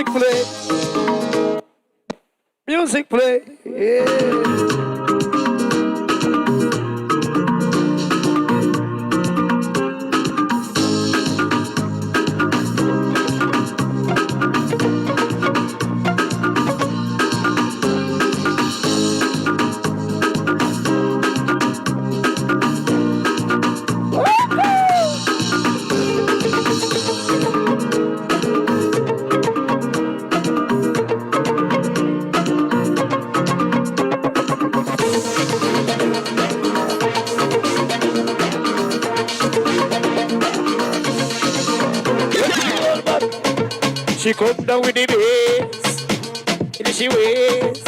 play. Music play. Yeah. She come down with the bass, and she waits.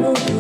Oh,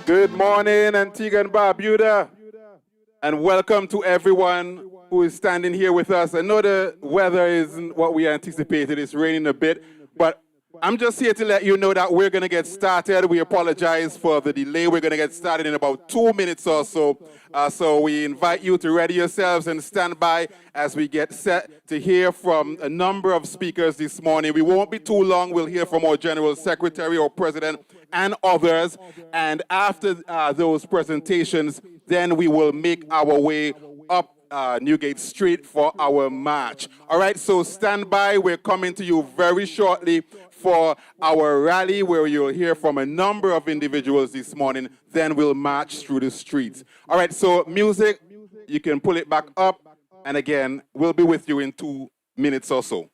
Good morning, Antigua and Barbuda, and welcome to everyone who is standing here with us. I know the weather isn't what we anticipated. It's raining a bit, but I'm just here to let you know that we're going to get started. We apologize for the delay. We're going to get started in about 2 minutes or so. So we invite you to ready yourselves and stand by as we get set to hear from a number of speakers this morning. We won't be too long. We'll hear from our General Secretary or President and others. And after those presentations, then we will make our way up Newgate Street for our march. All right, so stand by. We're coming to you very shortly for our rally where you'll hear from a number of individuals this morning. Then we'll march through the streets. All right, so music, you can pull it back up. And again, we'll be with you in 2 minutes or so.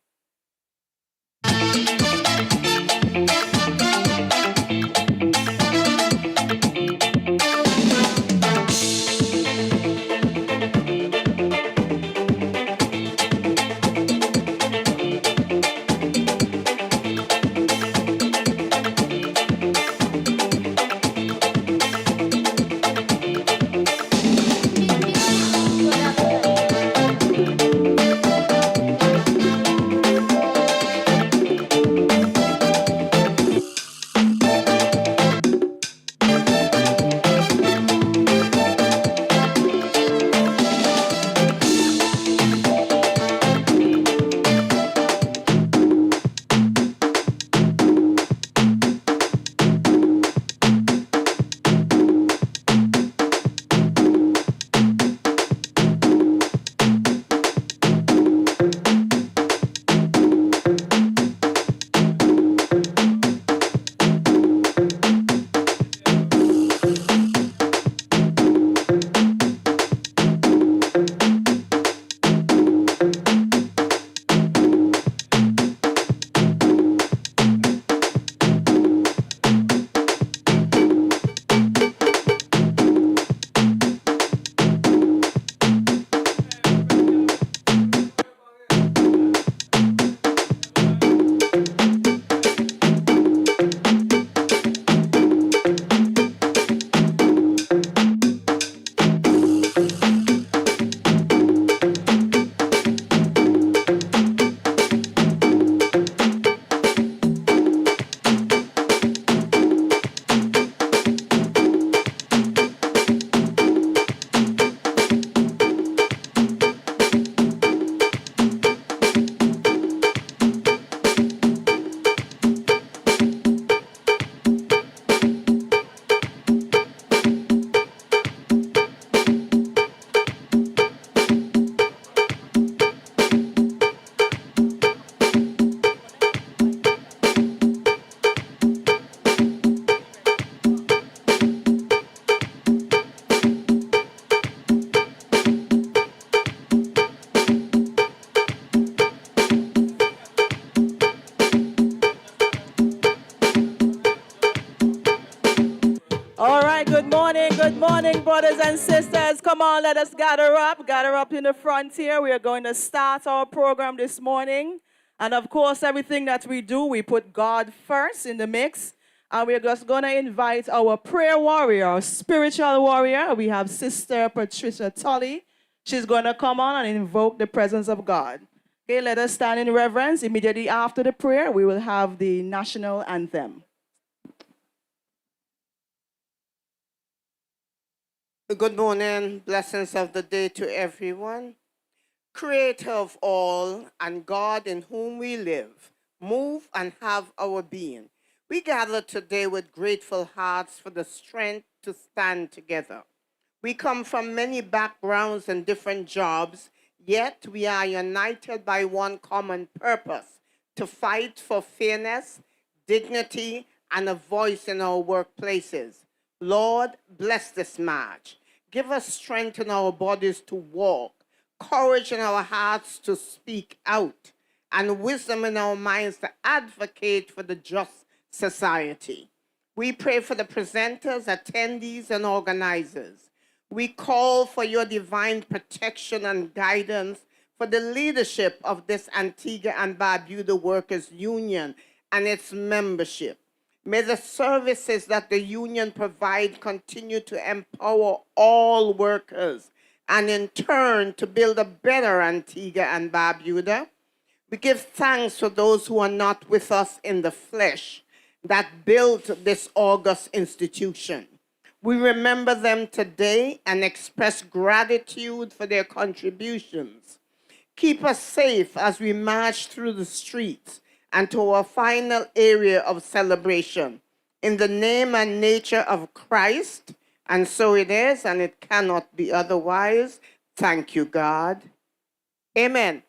Good morning, brothers and sisters. Come on, let us gather up in the front here. We are going to start our program this morning. And of course, everything that we do, we put God first in the mix. And we're just going to invite our prayer warrior, our spiritual warrior. We have Sister Patricia Tully. She's going to come on and invoke the presence of God. Okay, let us stand in reverence. Immediately after the prayer, we will have the national anthem. Good morning, blessings of the day to everyone. Creator of all and God in whom we live, move and have our being. We gather today with grateful hearts for the strength to stand together. We come from many backgrounds and different jobs, yet we are united by one common purpose, to fight for fairness, dignity, and a voice in our workplaces. Lord, bless this march. Give us strength in our bodies to walk, courage in our hearts to speak out, and wisdom in our minds to advocate for the just society. We pray for the presenters, attendees, and organizers. We call for your divine protection and guidance for the leadership of this Antigua and Barbuda Workers Union and its membership. May the services that the union provide continue to empower all workers and in turn to build a better Antigua and Barbuda. We give thanks for those who are not with us in the flesh that built this august institution. We remember them today and express gratitude for their contributions. Keep us safe as we march through the streets and to our final area of celebration. In the name and nature of Christ, and so it is, and it cannot be otherwise. Thank you, God. Amen.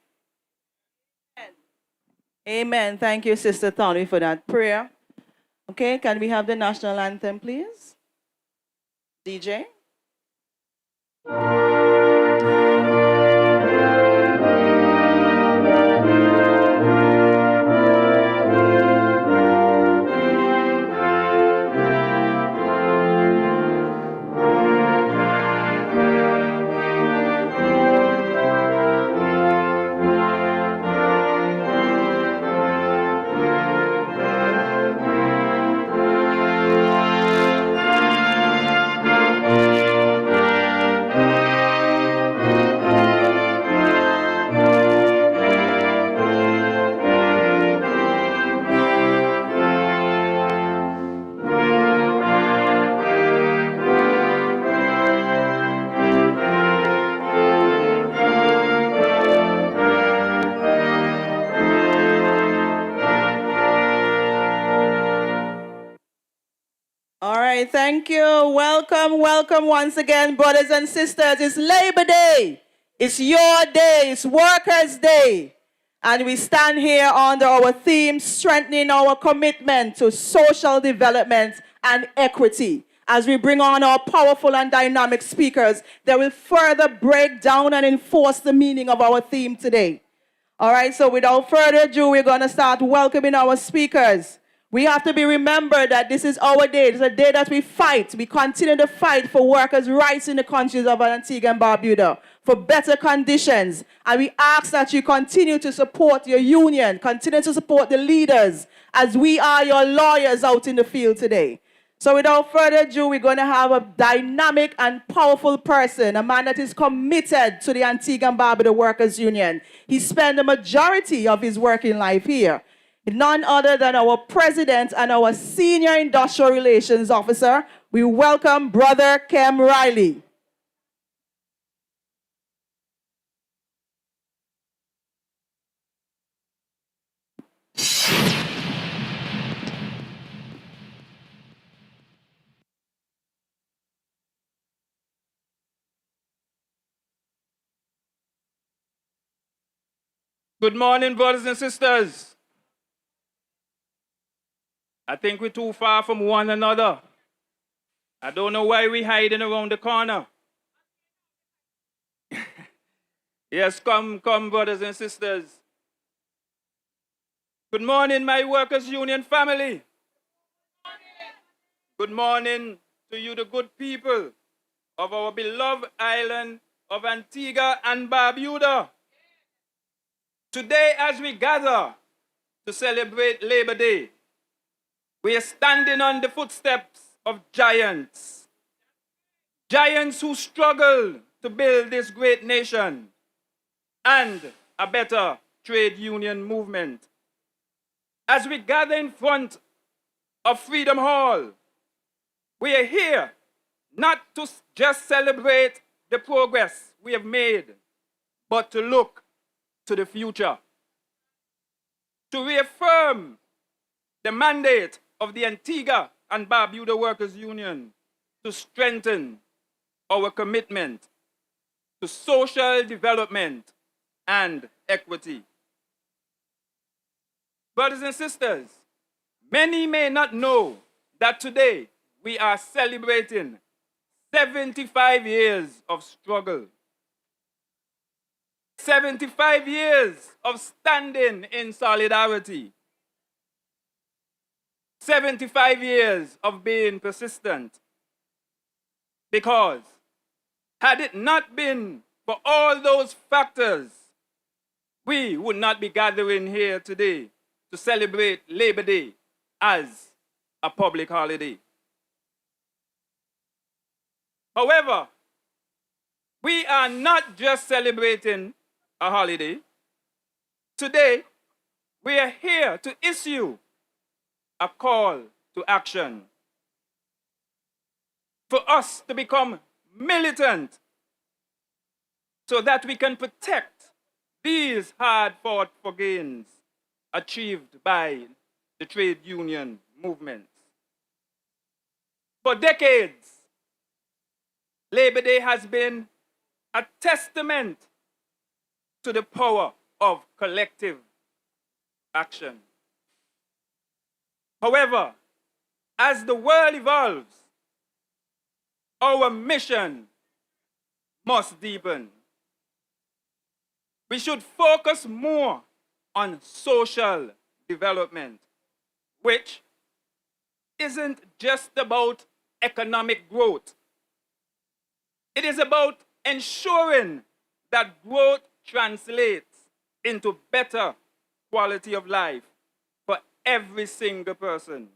Amen. Thank you, Sister Tony, for that prayer. Okay, can we have the national anthem, please? DJ? All right, thank you. Welcome, welcome once again, brothers and sisters. It's Labor Day. It's your day. It's Workers' Day. And we stand here under our theme, strengthening our commitment to social development and equity. As we bring on our powerful and dynamic speakers that will further break down and enforce the meaning of our theme today. All right, so without further ado, we're going to start welcoming our speakers. We have to be remembered that this is our day. It's a day that we fight. We continue to fight for workers' rights in the countries of Antigua and Barbuda, for better conditions. And we ask that you continue to support your union, continue to support the leaders, as we are your lawyers out in the field today. So without further ado, we're going to have a dynamic and powerful person, a man that is committed to the Antigua and Barbuda Workers Union. He spent the majority of his working life here. None other than our president and our senior industrial relations officer. We welcome Brother Kem Riley. Good morning, brothers and sisters. I think we're too far from one another. I don't know why we're hiding around the corner. Yes, come, brothers and sisters. Good morning, my Workers' Union family. Good morning to you, the good people of our beloved island of Antigua and Barbuda. Today, as we gather to celebrate Labor Day, we are standing on the footsteps of giants. Giants who struggled to build this great nation and a better trade union movement. As we gather in front of Freedom Hall, we are here not to just celebrate the progress we have made, but to look to the future, to reaffirm the mandate of the Antigua and Barbuda Workers Union to strengthen our commitment to social development and equity. Brothers and sisters, many may not know that today we are celebrating 75 years of struggle, 75 years of standing in solidarity, 75 years of being persistent. Because had it not been for all those factors, we would not be gathering here today to celebrate Labor Day as a public holiday. However, we are not just celebrating a holiday. Today, we are here to issue a call to action for us to become militant so that we can protect these hard-fought for gains achieved by the trade union movements. For decades, Labor Day has been a testament to the power of collective action. However, as the world evolves, our mission must deepen. We should focus more on social development, which isn't just about economic growth. It is about ensuring that growth translates into better quality of life for every single person,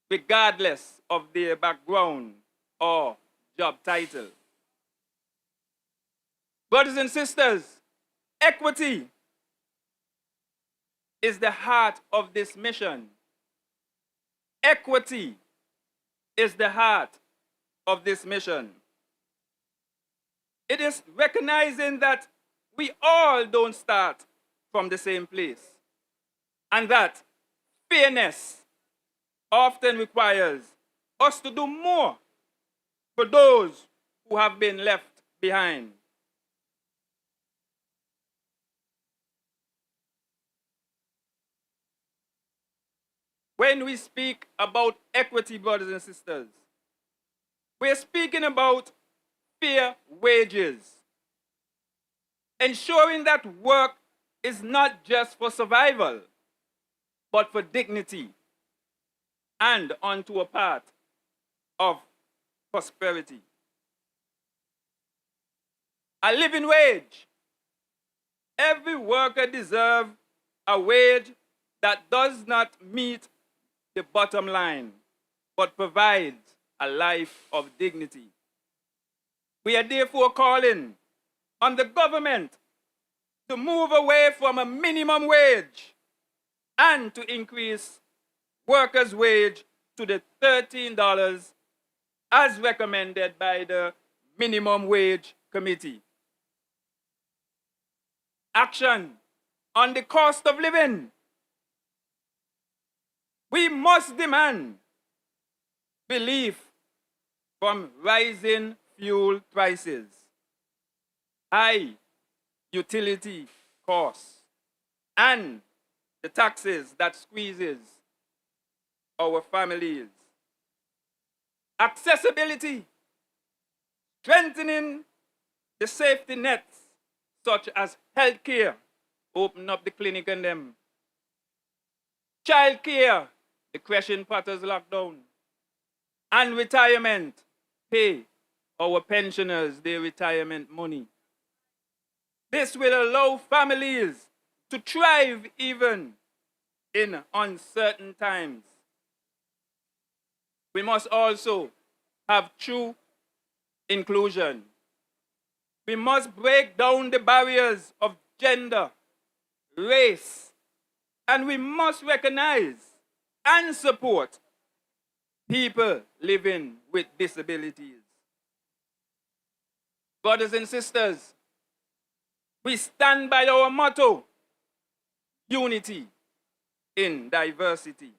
regardless of their background or job title. Brothers and sisters, equity is the heart of this mission. Equity is the heart of this mission. It is recognizing that we all don't start from the same place, and that fairness often requires us to do more for those who have been left behind. When we speak about equity, brothers and sisters, we're speaking about fair wages, ensuring that work is not just for survival, but for dignity and onto a path of prosperity. A living wage. Every worker deserves a wage that does not meet the bottom line, but provides a life of dignity. We are therefore calling on the government to move away from a minimum wage and to increase workers' wage to the $13 as recommended by the Minimum Wage Committee. Action on the cost of living. We must demand relief from rising fuel prices, high utility costs, and the taxes that squeezes our families. Accessibility, strengthening the safety nets such as healthcare, open up the clinic and them. Childcare, the creche and Potters lockdown. And retirement, pay our pensioners their retirement money. This will allow families to thrive even in uncertain times. We must also have true inclusion. We must break down the barriers of gender, race, and we must recognize and support people living with disabilities. Brothers and sisters, we stand by our motto, unity in diversity.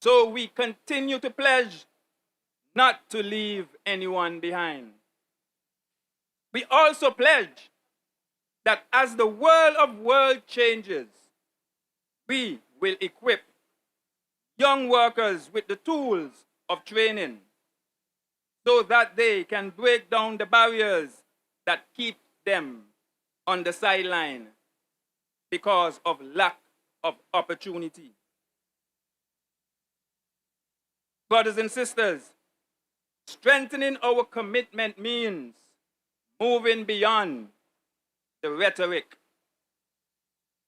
So we continue to pledge not to leave anyone behind. We also pledge that as the world changes, we will equip young workers with the tools of training so that they can break down the barriers that keep them on the sideline because of lack of opportunity. Brothers and sisters, strengthening our commitment means moving beyond the rhetoric.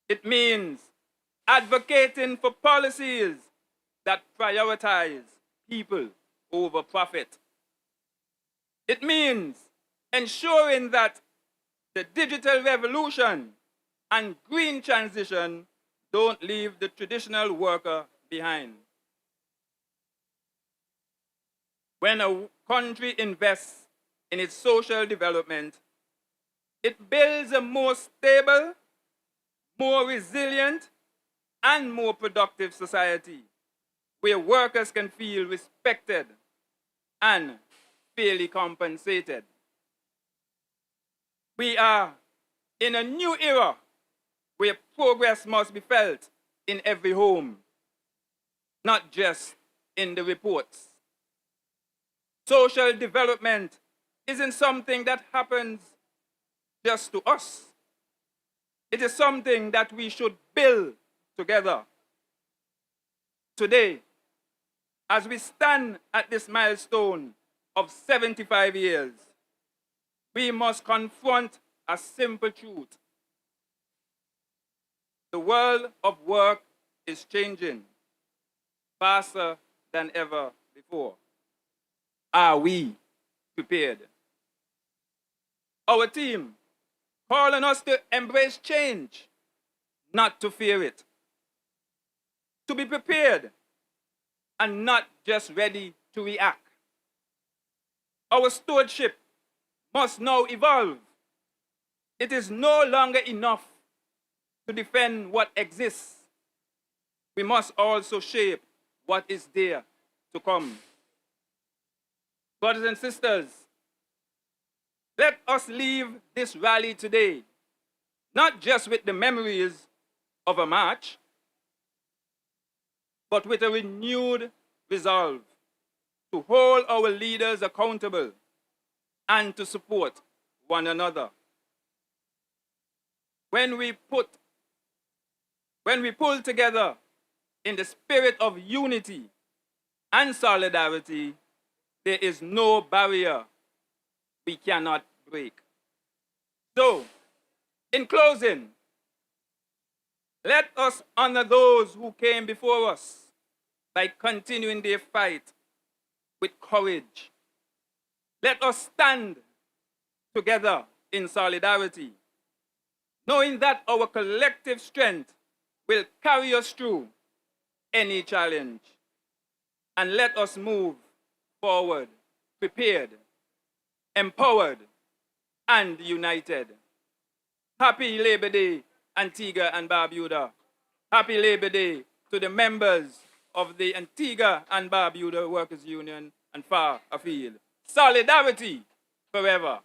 It means advocating for policies that prioritize people over profit. It means ensuring that the digital revolution and green transition don't leave the traditional worker behind. When a country invests in its social development, it builds a more stable, more resilient, and more productive society where workers can feel respected and fairly compensated. We are in a new era where progress must be felt in every home, not just in the reports. Social development isn't something that happens just to us. It is something that we should build together. Today, as we stand at this milestone of 75 years, we must confront a simple truth. The world of work is changing faster than ever before. Are we prepared? Our team call on us to embrace change, not to fear it. To be prepared and not just ready to react. Our stewardship must now evolve. It is no longer enough to defend what exists. We must also shape what is there to come. Brothers and sisters, let us leave this rally today, not just with the memories of a march, but with a renewed resolve to hold our leaders accountable and to support one another. When we pull together in the spirit of unity and solidarity, there is no barrier we cannot break. So, in closing, let us honor those who came before us by continuing their fight with courage. Let us stand together in solidarity, knowing that our collective strength will carry us through any challenge. And let us move forward, prepared, empowered, and united. Happy Labor Day, Antigua and Barbuda. Happy Labor Day to the members of the Antigua and Barbuda Workers' Union and far afield. Solidarity forever.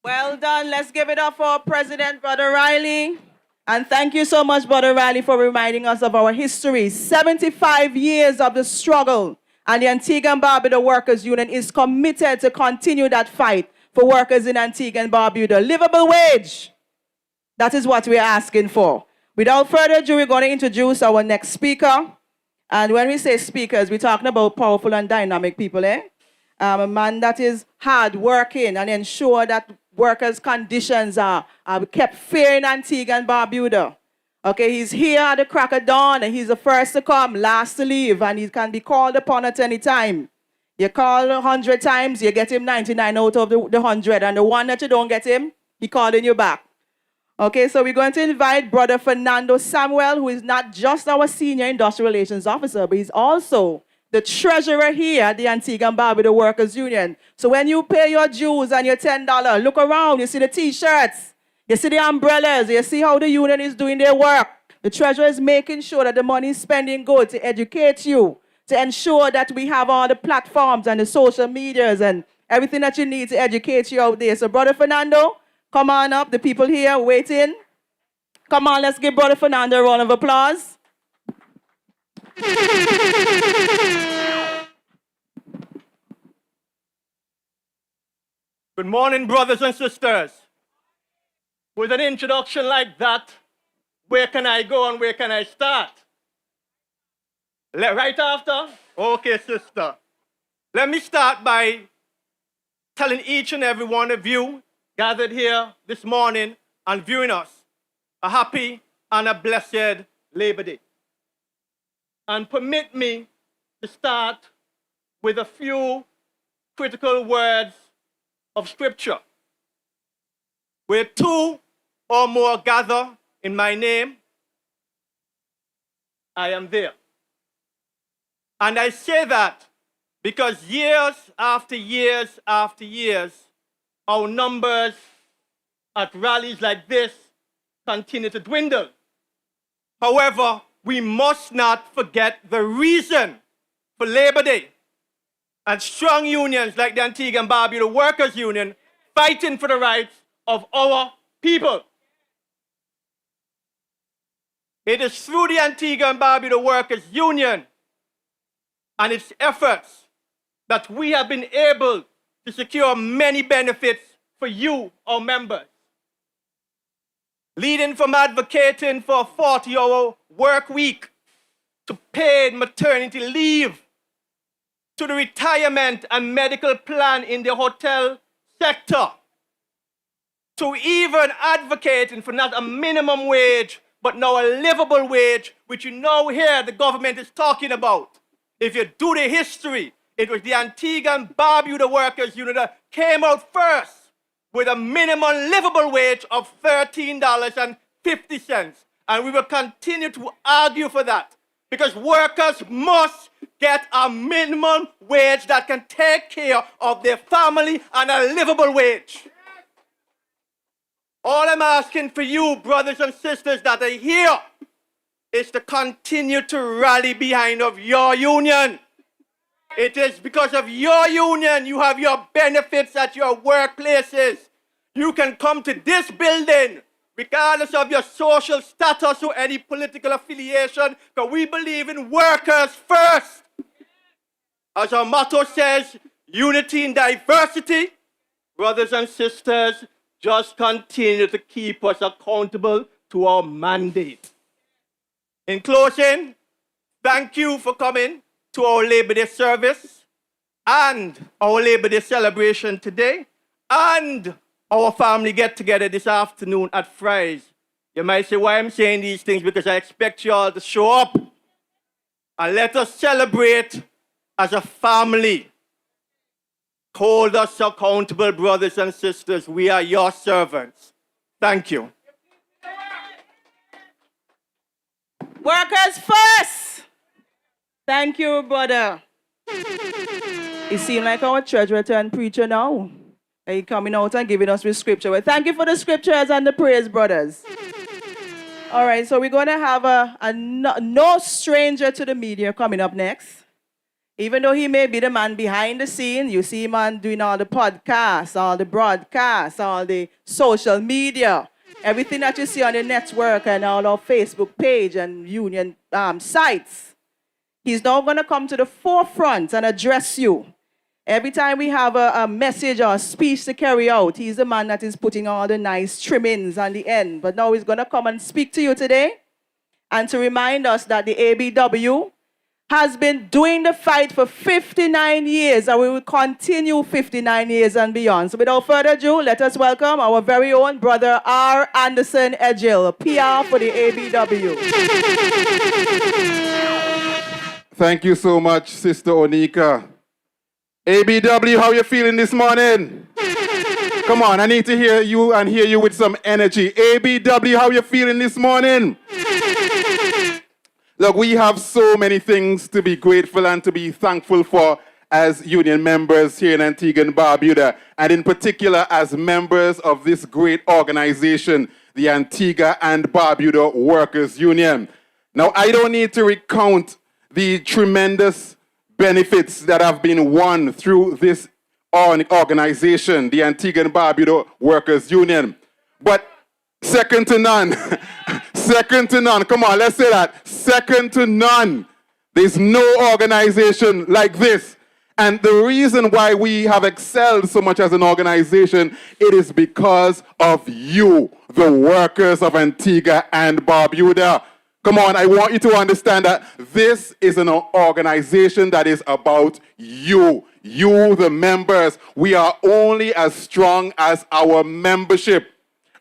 Well done. Let's give it up for our President, Brother Riley. And thank you so much, Brother Riley, for reminding us of our history. 75 years of the struggle. And the Antigua and Barbuda Workers' Union is committed to continue that fight for workers in Antigua and Barbuda. Livable wage. That is what we're asking for. Without further ado, we're going to introduce our next speaker. And when we say speakers, we're talking about powerful and dynamic people, eh? A man that is hard working and ensure that workers' conditions are kept fair in Antigua and Barbuda. Okay, he's here at the crack of dawn, and he's the first to come, last to leave, and he can be called upon at any time. You call 100 times, you get him 99 out of the 100, and the one that you don't get him, he calling you back. Okay, so we're going to invite Brother Fernando Samuel, who is not just our Senior Industrial Relations Officer, but he's also the treasurer here at the Antigua and Barbuda Workers Union. So when you pay your dues and your $10, look around, you see the T-shirts, you see the umbrellas, you see how the union is doing their work. The treasurer is making sure that the money is spending good to educate you, to ensure that we have all the platforms and the social medias and everything that you need to educate you out there. So Brother Fernando, come on up. The people here waiting. Come on, let's give Brother Fernando a round of applause. Good morning, brothers and sisters. With an introduction like that, where can I go and where can I start? Right after? Okay, sister. Let me start by telling each and every one of you gathered here this morning and viewing us a happy and a blessed Labor Day. And permit me to start with a few critical words of Scripture. Where two or more gather in my name, I am there. And I say that because years after years after years, our numbers at rallies like this continue to dwindle. However, we must not forget the reason for Labor Day and strong unions like the Antigua and Barbuda Workers Union fighting for the rights of our people. It is through the Antigua and Barbuda Workers Union and its efforts that we have been able to secure many benefits for you, our members. Leading from advocating for a 40-hour work week to paid maternity leave to the retirement and medical plan in the hotel sector to even advocating for not a minimum wage but now a livable wage, which you know here the government is talking about. If you do the history, it was the Antigua and Barbuda Workers Union that came out first with a minimum livable wage of $13.50. And we will continue to argue for that because workers must get a minimum wage that can take care of their family and a livable wage. All I'm asking for you, brothers and sisters that are here, is to continue to rally behind of your union. It is because of your union you have your benefits at your workplaces. You can come to this building regardless of your social status or any political affiliation, because we believe in workers first. As our motto says, unity in diversity. Brothers and sisters, just continue to keep us accountable to our mandate. In closing, thank you for coming to our Labor Day service and our Labor Day celebration today and our family get-together this afternoon at Fry's. You might say, why I'm saying these things? Because I expect you all to show up and let us celebrate as a family. Hold us accountable, brothers and sisters. We are your servants. Thank you. Workers first. Thank you, brother. It seems like our treasurer turned preacher now. He coming out and giving us the scripture. Well, thank you for the scriptures and the praise, brothers. All right, so we're going to have a no stranger to the media coming up next. Even though he may be the man behind the scene, you see him on doing all the podcasts, all the broadcasts, all the social media, everything that you see on the network and all our Facebook page and union sites. He's now going to come to the forefront and address you. Every time we have a message or a speech to carry out, he's the man that is putting all the nice trimmings on the end. But now he's going to come and speak to you today and to remind us that the ABW has been doing the fight for 59 years, and we will continue 59 years and beyond. So without further ado, let us welcome our very own brother R. Anderson Edgil, PR for the ABW. Thank you so much, Sister Onika. ABW, how you feeling this morning? Come on, I need to hear you and hear you with some energy. ABW, how you feeling this morning? Look, we have so many things to be grateful and to be thankful for as union members here in Antigua and Barbuda, and in particular as members of this great organization, the Antigua and Barbuda Workers Union. Now, I don't need to recount the tremendous benefits that have been won through this organization, the Antigua and Barbuda Workers Union. But second to none, second to none, come on, let's say that, second to none. There's no organization like this. And the reason why we have excelled so much as an organization, it is because of you, the workers of Antigua and Barbuda. Come on, I want you to understand that this is an organization that is about you. You, the members. We are only as strong as our membership.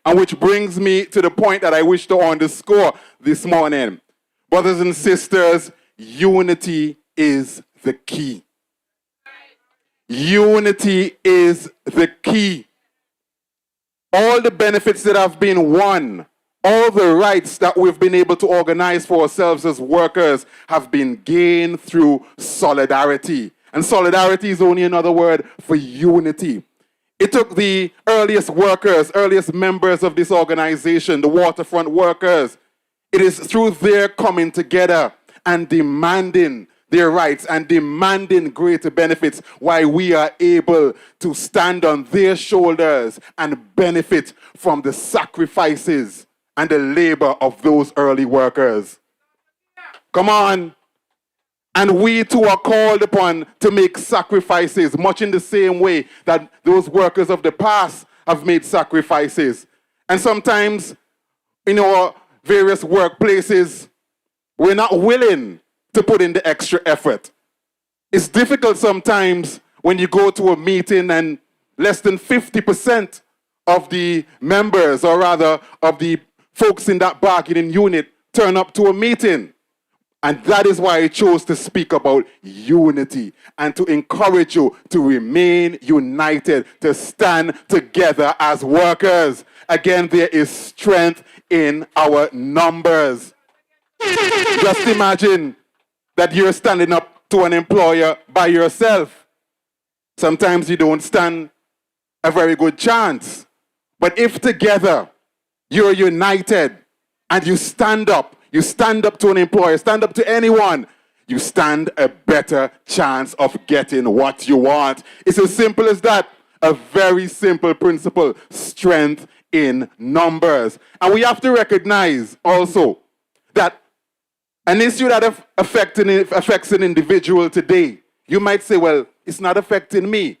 And which brings me to the point that I wish to underscore this morning. Brothers and sisters, unity is the key. Unity is the key. All the benefits that have been won, all the rights that we've been able to organize for ourselves as workers have been gained through solidarity. And solidarity is only another word for unity. It took the earliest workers, earliest members of this organization, the waterfront workers. It is through their coming together and demanding their rights and demanding greater benefits why we are able to stand on their shoulders and benefit from the sacrifices and the labor of those early workers. Come on. And we too are called upon to make sacrifices, much in the same way that those workers of the past have made sacrifices. And sometimes in our various workplaces, we're not willing to put in the extra effort. It's difficult sometimes when you go to a meeting and less than 50% of the members, or rather of the folks in that bargaining unit, turn up to a meeting. And that is why I chose to speak about unity and to encourage you to remain united, to stand together as workers. Again, there is strength in our numbers. Just imagine that you're standing up to an employer by yourself. Sometimes you don't stand a very good chance. But if together you're united and you stand up to an employer, stand up to anyone, you stand a better chance of getting what you want. It's as simple as that. A very simple principle, strength in numbers. And we have to recognize also that an issue that affects an individual today, you might say, well, it's not affecting me.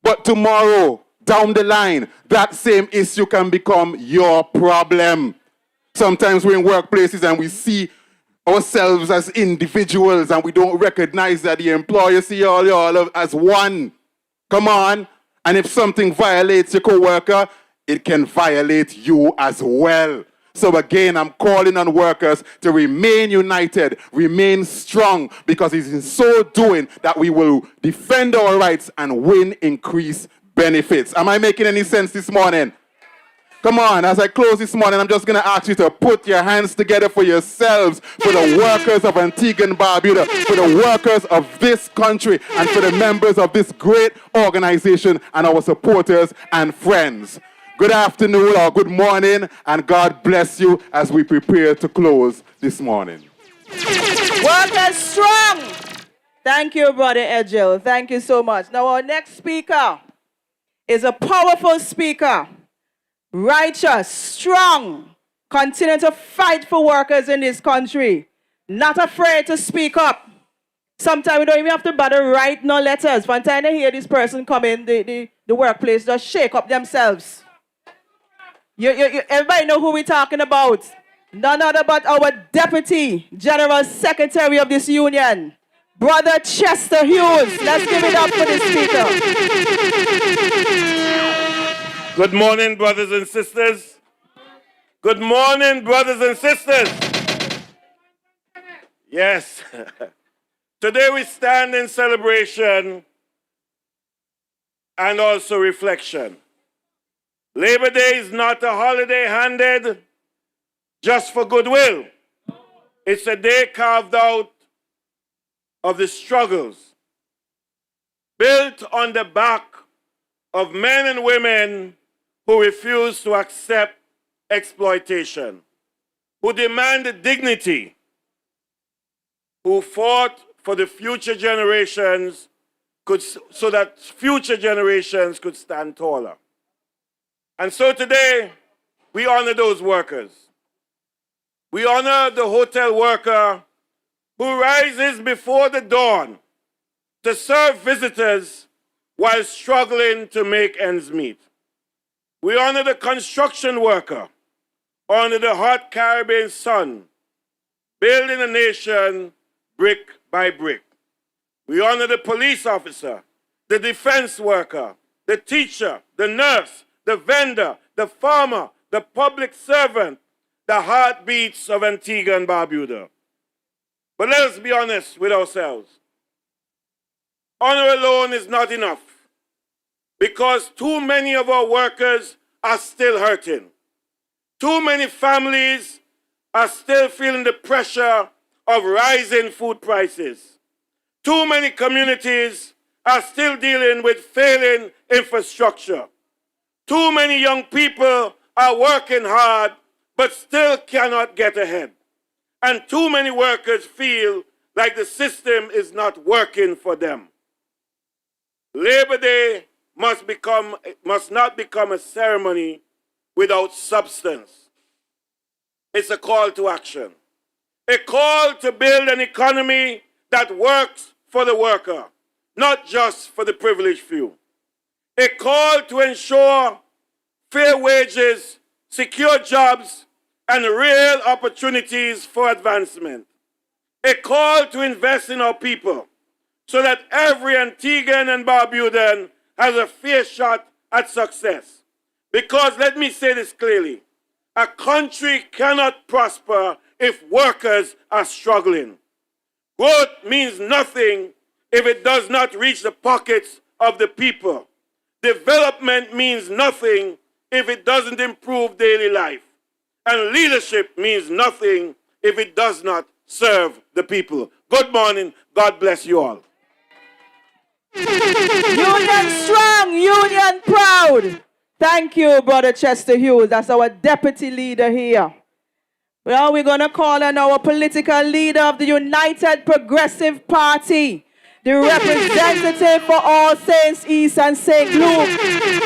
But tomorrow, down the line, that same issue can become your problem. Sometimes we're in workplaces and we see ourselves as individuals and we don't recognize that the employer sees all as one. Come on. And if something violates your coworker, it can violate you as well. So again, I'm calling on workers to remain united, remain strong, because it's in so doing that we will defend our rights and win increased benefits. Am I making any sense this morning? Come on, as I close this morning, I'm just going to ask you to put your hands together for yourselves, for the workers of Antigua and Barbuda, for the workers of this country, and for the members of this great organization and our supporters and friends. Good afternoon or good morning, and God bless you as we prepare to close this morning. Workers strong! Thank you, Brother Edgil. Thank you so much. Now, our next speaker is a powerful speaker. Righteous, strong, continue to fight for workers in this country. Not afraid to speak up. Sometimes we don't even have to bother write no letters. One time I hear this person come in the workplace, just shake up themselves. Everybody know who we're talking about. None other but our Deputy General Secretary of this union, Brother Chester Hughes. Let's give it up for the speaker. Good morning, brothers and sisters. Good morning, brothers and sisters. Yes. Today we stand in celebration and also reflection. Labor Day is not a holiday handed just for goodwill. It's a day carved out of the struggles built on the back of men and women who refuse to accept exploitation, who demand dignity, who fought for the future generations so that future generations could stand taller. And so today, we honor those workers. We honor the hotel worker who rises before the dawn to serve visitors while struggling to make ends meet. We honor the construction worker under the hot Caribbean sun, building a nation brick by brick. We honor the police officer, the defense worker, the teacher, the nurse, the vendor, the farmer, the public servant, the heartbeats of Antigua and Barbuda. But let us be honest with ourselves. Honor alone is not enough because too many of our workers are still hurting. Too many families are still feeling the pressure of rising food prices. Too many communities are still dealing with failing infrastructure. Too many young people are working hard but still cannot get ahead. And too many workers feel like the system is not working for them. Labor Day must not become a ceremony without substance. It's a call to action. A call to build an economy that works for the worker, not just for the privileged few. A call to ensure fair wages, secure jobs, and real opportunities for advancement. A call to invest in our people so that every Antiguan and Barbudan has a fair shot at success. Because let me say this clearly, a country cannot prosper if workers are struggling. Growth means nothing if it does not reach the pockets of the people. Development means nothing if it doesn't improve daily life. And leadership means nothing if it does not serve the people. Good morning. God bless you all. Union strong, union proud. Thank you, Brother Chester Hughes. That's our deputy leader here. Well, we're going to call on our political leader of the United Progressive Party, the representative for All Saints East and St. Luke.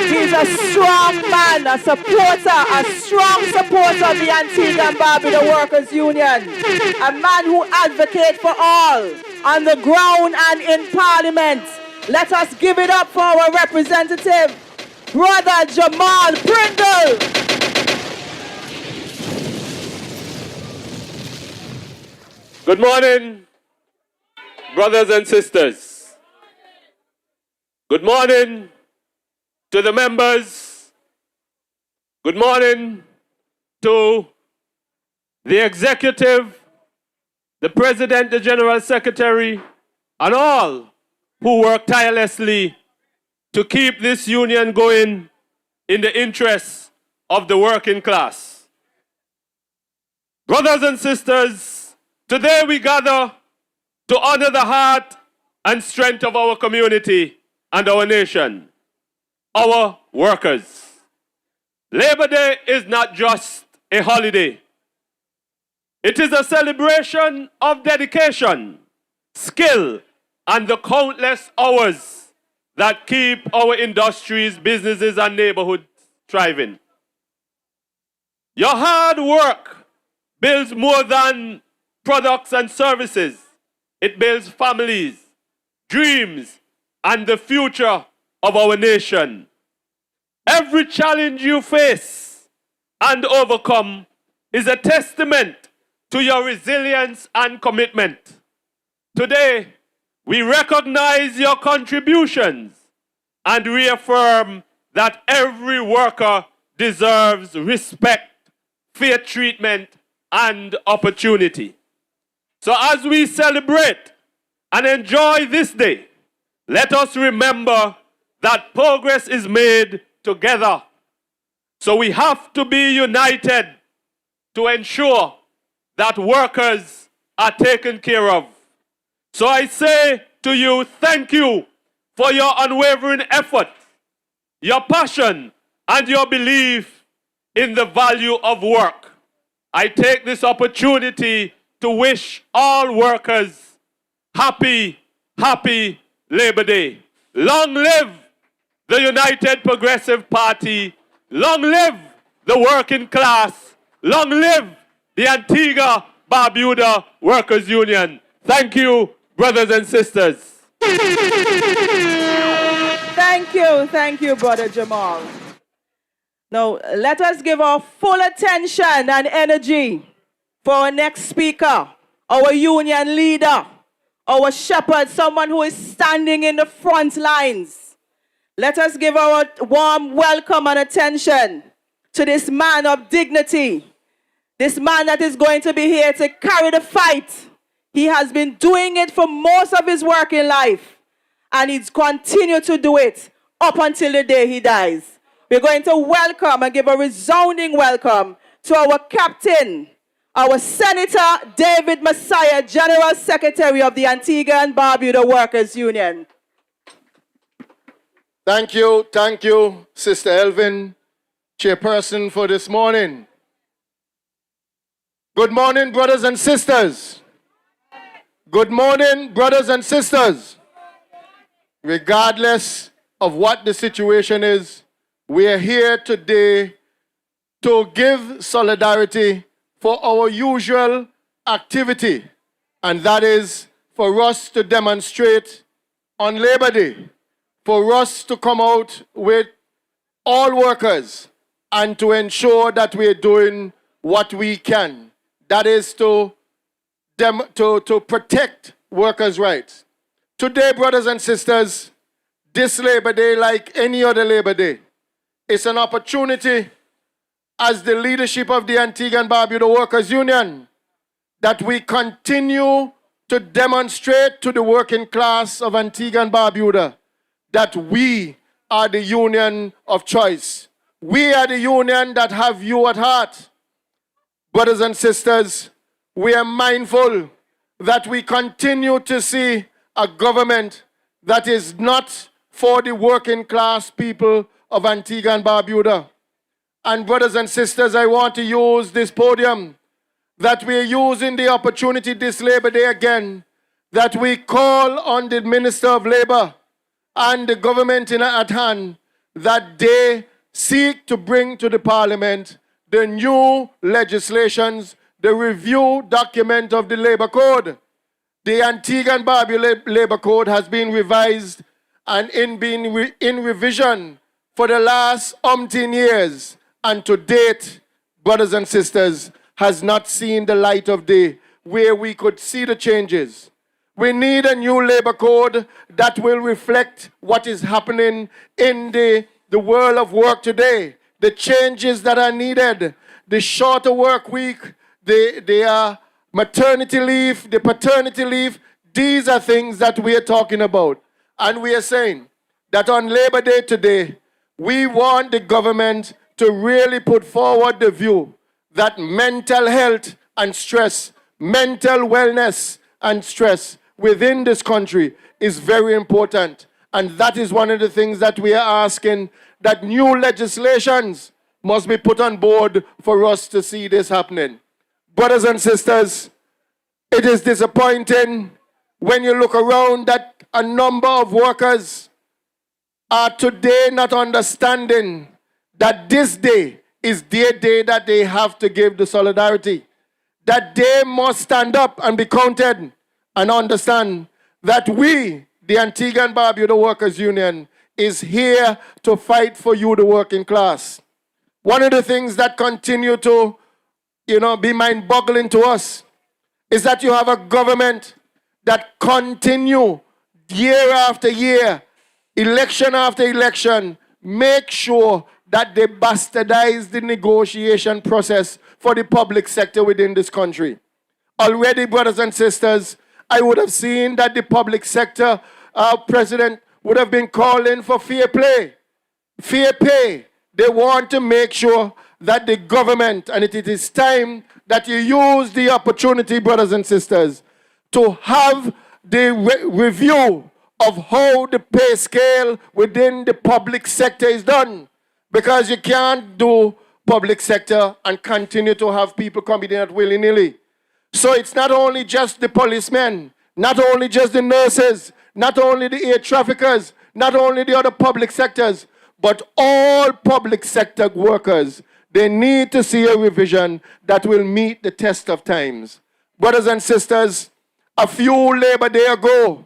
He's a strong man, a strong supporter of the Antigua and Barbuda Workers Union. A man who advocates for all on the ground and in Parliament. Let us give it up for our representative, Brother Jamal Prindle. Good morning, brothers and sisters. Good morning to the members. Good morning to the executive, the president, the general secretary, and all who work tirelessly to keep this union going in the interests of the working class. Brothers and sisters, today we gather to honor the heart and strength of our community and our nation, our workers. Labor Day is not just a holiday. It is a celebration of dedication, skill, and the countless hours that keep our industries, businesses, and neighborhoods thriving. Your hard work builds more than products and services. It builds families, dreams, and the future of our nation. Every challenge you face and overcome is a testament to your resilience and commitment. Today, We recognize your contributions and reaffirm that every worker deserves respect, fair treatment, and opportunity. So as we celebrate and enjoy this day, let us remember that progress is made together. So we have to be united to ensure that workers are taken care of. So I say to you, thank you for your unwavering effort, your passion, and your belief in the value of work. I take this opportunity to wish all workers happy Labor Day. Long live the United Progressive Party. Long live the working class. Long live the Antigua-Barbuda Workers' Union. Thank you, brothers and sisters. Thank you, Brother Jamal. Now, let us give our full attention and energy for our next speaker, our union leader, our shepherd, someone who is standing in the front lines. Let us give our warm welcome and attention to this man of dignity, this man that is going to be here to carry the fight. He has been doing it for most of his working life, and he's continued to do it up until the day he dies. We're going to welcome and give a resounding welcome to our captain, our Senator David Messiah, General Secretary of the Antigua and Barbuda Workers' Union. Thank you, Sister Elvin, Chairperson, for this morning. Good morning, brothers and sisters. Good morning, brothers and sisters. Regardless of what the situation is, we are here today to give solidarity for our usual activity, and that is for us to demonstrate on Labor Day, for us to come out with all workers and to ensure that we are doing what we can. That is to protect workers' rights. Today, brothers and sisters, this Labor Day, like any other Labor Day, is an opportunity as the leadership of the Antigua and Barbuda Workers' Union that we continue to demonstrate to the working class of Antigua and Barbuda that we are the union of choice. We are the union that have you at heart. Brothers and sisters, we are mindful that we continue to see a government that is not for the working class people of Antigua and Barbuda. And brothers and sisters, I want to use this podium that we are using the opportunity this Labor Day again, that we call on the Minister of Labor and the government at hand that they seek to bring to the Parliament the new legislations, the review document of the Labor Code. The Antigua and Barbuda Labor Code has been revised and in revision for the last umpteen years, and to date, brothers and sisters, has not seen the light of day where we could see the changes. We need a new labor code that will reflect what is happening in the world of work today, the changes that are needed, the shorter work week, the maternity leave, the paternity leave. These are things that we are talking about. And we are saying that on Labor Day today, we want the government to really put forward the view that mental health and stress, mental wellness and stress within this country is very important. And that is one of the things that we are asking, that new legislations must be put on board for us to see this happening. Brothers and sisters, it is disappointing when you look around that a number of workers are today not understanding that this day is their day that they have to give the solidarity, that they must stand up and be counted and understand that we, the Antigua and Barbuda Workers' Union, is here to fight for you, the working class. One of the things that continue to, be mind-boggling to us is that you have a government that continue year after year, election after election, make sure that they bastardize the negotiation process for the public sector within this country. Already, brothers and sisters, I would have seen that the public sector president would have been calling for fair play, fair pay. They want to make sure that the government, and it is time that you use the opportunity, brothers and sisters, to have the review of how the pay scale within the public sector is done. Because you can't do public sector and continue to have people coming in at willy-nilly. So it's not only just the policemen, not only just the nurses, not only the air traffickers, not only the other public sectors, but all public sector workers. They need to see a revision that will meet the test of times. Brothers and sisters, a few Labor Day ago,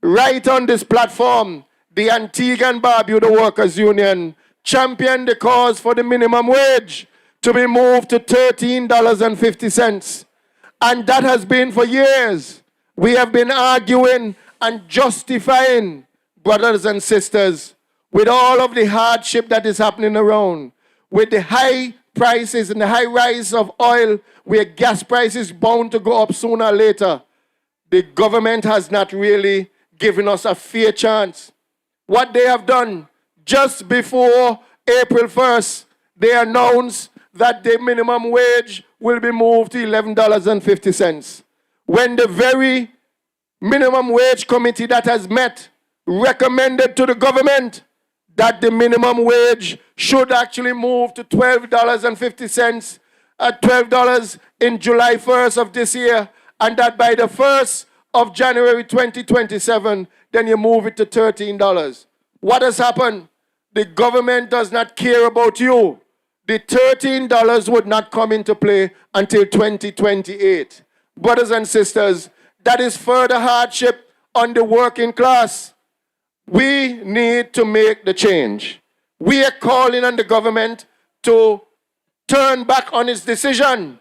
right on this platform, the Antigua and Barbuda Workers Union championed the cause for the minimum wage to be moved to $13.50. And that has been for years. We have been arguing and justifying, brothers and sisters, with all of the hardship that is happening around, with the high prices and the high rise of oil, where gas prices bound to go up sooner or later. The government has not really given us a fair chance. What they have done, just before April 1st, they announced that the minimum wage will be moved to $11.50. When the very minimum wage committee that has met recommended to the government that the minimum wage should actually move to $12.50 at $12 in July 1st of this year, and that by the 1st of January 2027, then you move it to $13. What has happened? The government does not care about you. The $13 would not come into play until 2028. Brothers and sisters, that is further hardship on the working class. We need to make the change. We are calling on the government to turn back on its decision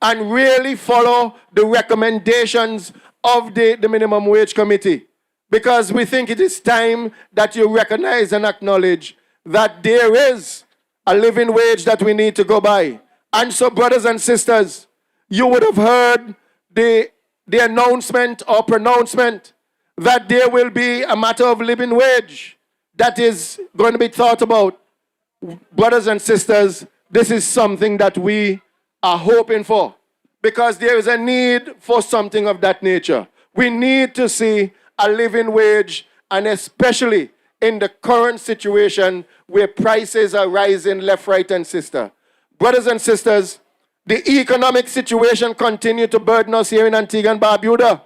and really follow the recommendations of the minimum wage committee. Because we think it is time that you recognize and acknowledge that there is a living wage that we need to go by. And so, brothers and sisters, you would have heard the announcement or pronouncement that there will be a matter of living wage that is going to be thought about. Brothers and sisters, this is something that we are hoping for, because there is a need for something of that nature. We need to see a living wage, and especially in the current situation where prices are rising left, right, and sister. Brothers and sisters, the economic situation continues to burden us here in Antigua and Barbuda.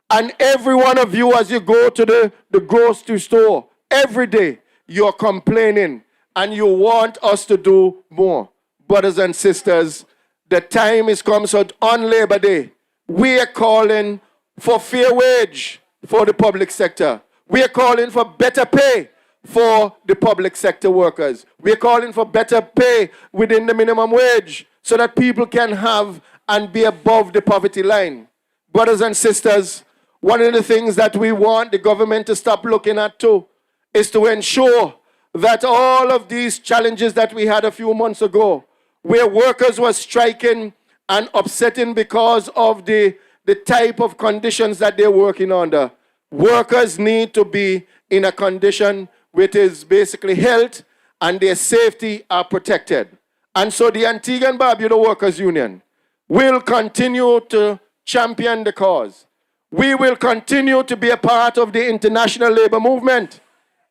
And every one of you, as you go to the grocery store, every day, you're complaining and you want us to do more. Brothers and sisters, the time is come. So on Labor Day, we are calling for fair wage for the public sector. We are calling for better pay for the public sector workers. We are calling for better pay within the minimum wage so that people can have and be above the poverty line. Brothers and sisters, one of the things that we want the government to stop looking at too is to ensure that all of these challenges that we had a few months ago, where workers were striking and upsetting because of the type of conditions that they're working under, workers need to be in a condition which is basically health and their safety are protected. And so the Antigua and Barbuda Workers Union will continue to champion the cause. We will continue to be a part of the international labor movement,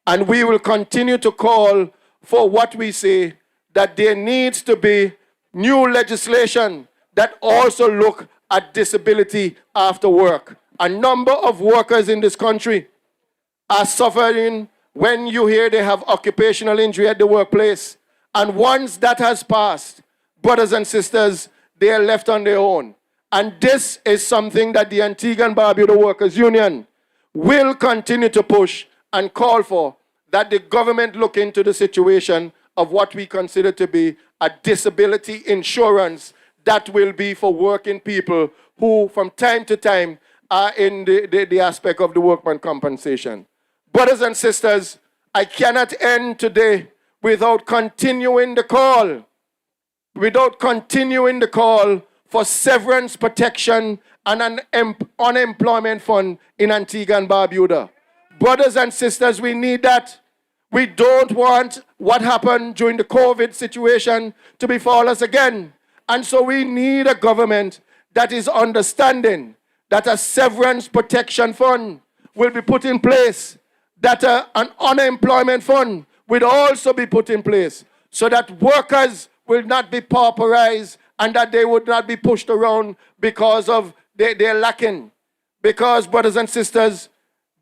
and we will continue to call for what we say, that there needs to be new legislation that also look at disability after work. A number of workers in this country are suffering when you hear they have occupational injury at the workplace. And once that has passed, brothers and sisters, they are left on their own. And this is something that the Antigua and Barbuda Workers Union will continue to push and call for, that the government look into the situation of what we consider to be a disability insurance that will be for working people who from time to time in the aspect of the workman compensation. Brothers and sisters, I cannot end today without continuing the call for severance protection and an unemployment fund in Antigua and Barbuda. Brothers and sisters, we need that. We don't want what happened during the COVID situation to befall us again. And so we need a government that is understanding that a severance protection fund will be put in place, that an unemployment fund will also be put in place, so that workers will not be pauperized and that they would not be pushed around because of they're lacking. Because, brothers and sisters,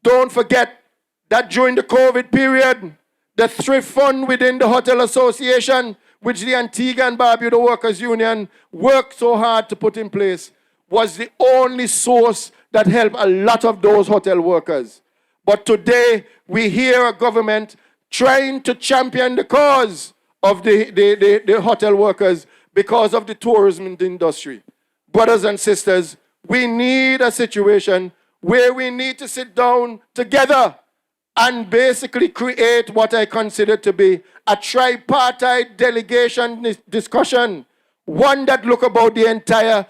don't forget that during the COVID period, the thrift fund within the Hotel Association, which the Antigua and Barbuda Workers Union worked so hard to put in place, was the only source that helped a lot of those hotel workers. But today, we hear a government trying to champion the cause of the hotel workers because of the tourism industry. Brothers and sisters, we need a situation where we need to sit down together and basically create what I consider to be a tripartite delegation discussion, one that look about the entire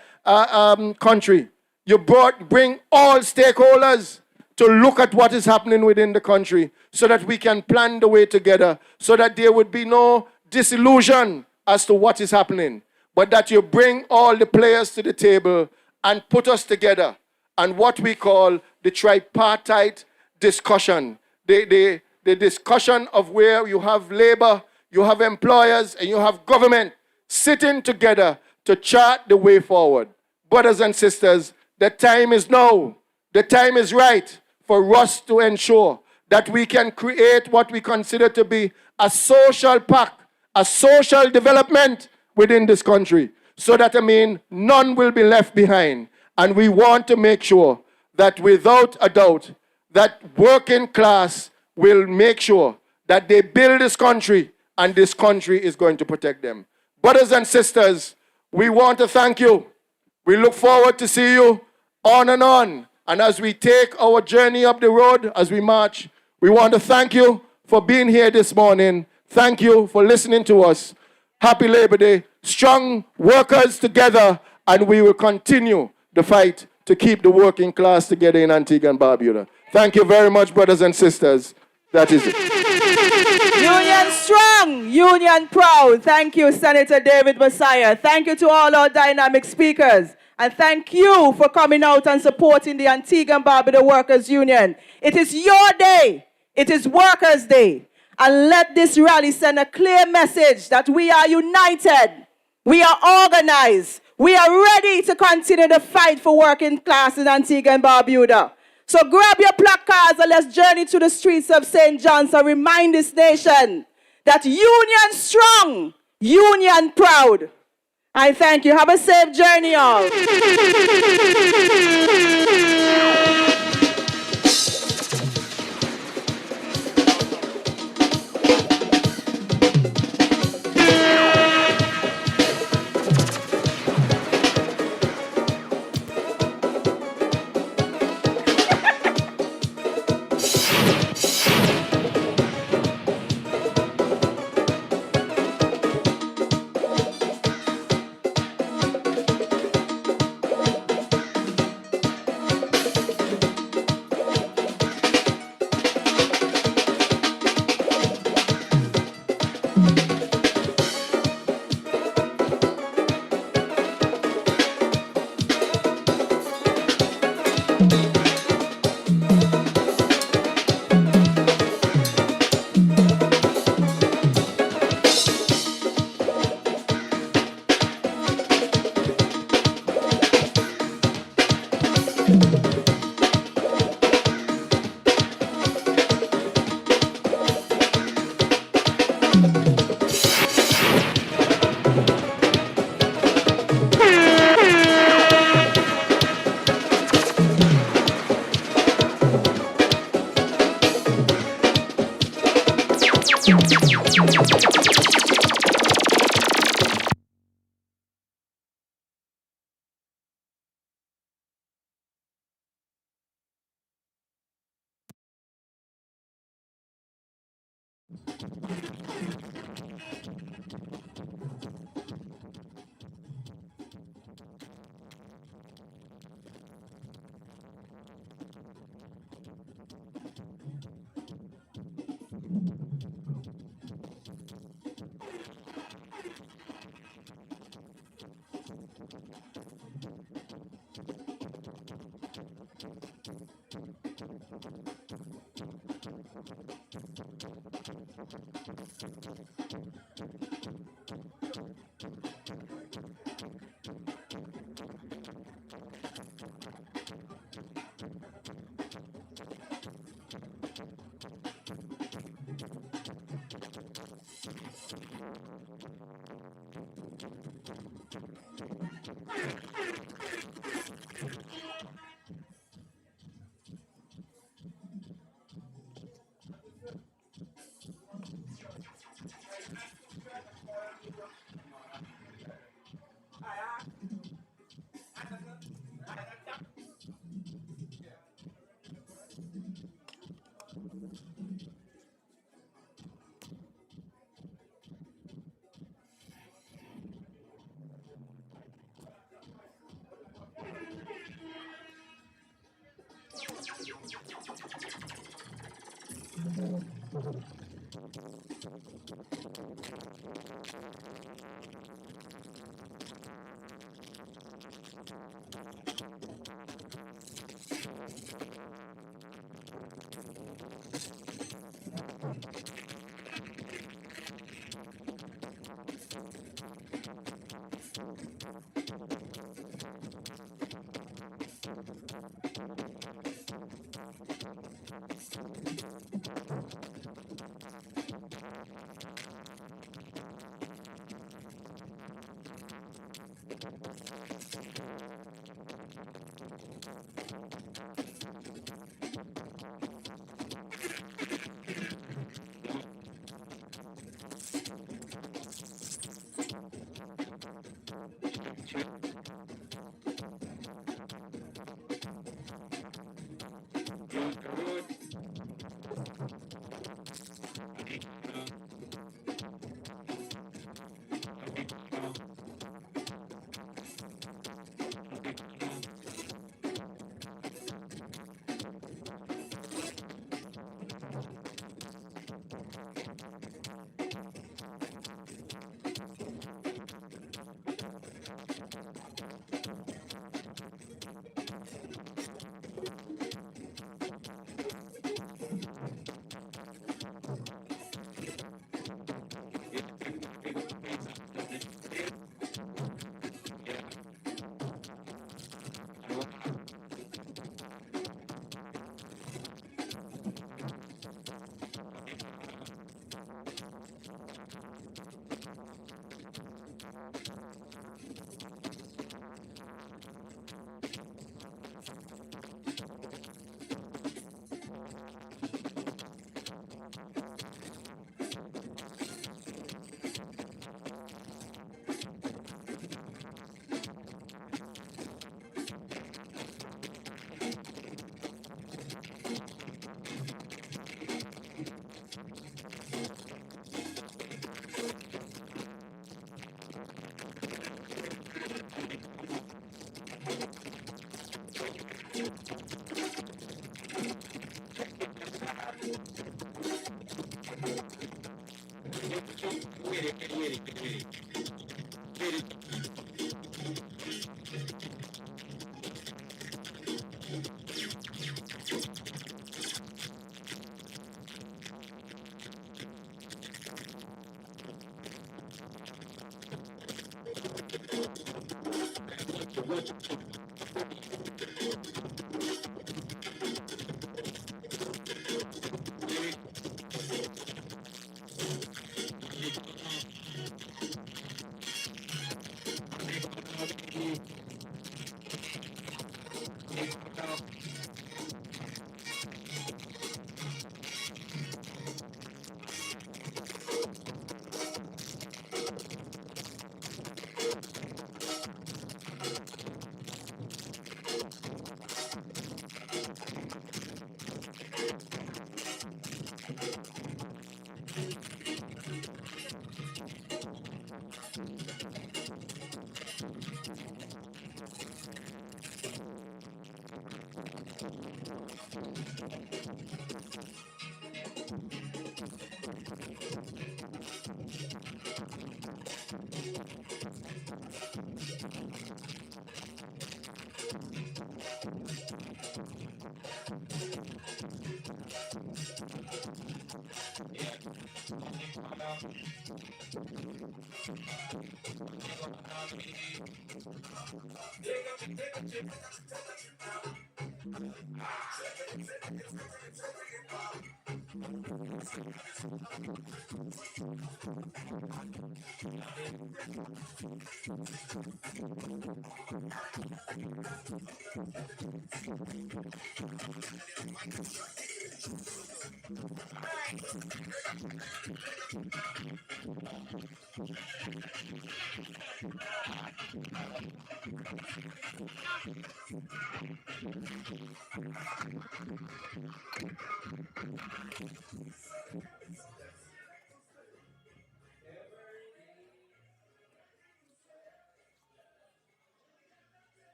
country. You bring all stakeholders to look at what is happening within the country so that we can plan the way together, so that there would be no disillusion as to what is happening, but that you bring all the players to the table and put us together and what we call the tripartite discussion. The discussion of where you have labor, you have employers, and you have government sitting together to chart the way forward. Brothers and sisters, the time is now. The time is right for us to ensure that we can create what we consider to be a social pact, a social development within this country, so that, none will be left behind. And we want to make sure that without a doubt, that working class will make sure that they build this country and this country is going to protect them. Brothers and sisters, we want to thank you. We look forward to see you on and on. And as we take our journey up the road, as we march, we want to thank you for being here this morning. Thank you for listening to us. Happy Labor Day. Strong workers together, and we will continue the fight to keep the working class together in Antigua and Barbuda. Thank you very much, brothers and sisters. That is it. Union strong, union proud. Thank you, Senator David Messiah. Thank you to all our dynamic speakers. And thank you for coming out and supporting the Antigua and Barbuda Workers Union. It is your day. It is Workers' Day. And let this rally send a clear message that we are united. We are organized. We are ready to continue the fight for working class in Antigua and Barbuda. So grab your placards and let's journey to the streets of St. John's and remind this nation that union strong, union proud. I thank you. Have a safe journey, all.